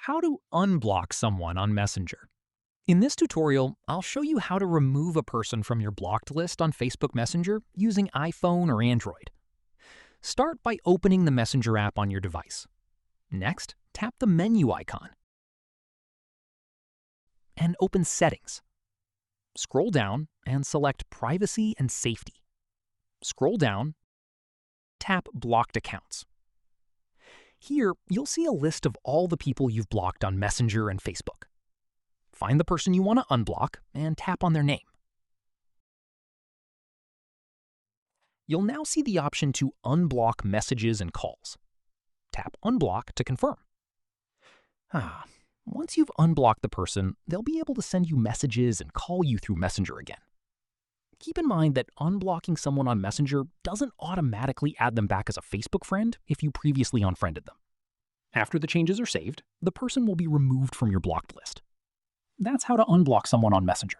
How to unblock someone on Messenger. In this tutorial, I'll show you how to remove a person from your blocked list on Facebook Messenger using iPhone or Android. Start by opening the Messenger app on your device. Next, tap the menu icon and open Settings. Scroll down and select Privacy and Safety. Scroll down, tap Blocked Accounts. Here, you'll see a list of all the people you've blocked on Messenger and Facebook. Find the person you want to unblock and tap on their name. You'll now see the option to unblock messages and calls. Tap Unblock to confirm. Once you've unblocked the person, they'll be able to send you messages and call you through Messenger again. Keep in mind that unblocking someone on Messenger doesn't automatically add them back as a Facebook friend if you previously unfriended them. After the changes are saved, the person will be removed from your blocked list. That's how to unblock someone on Messenger.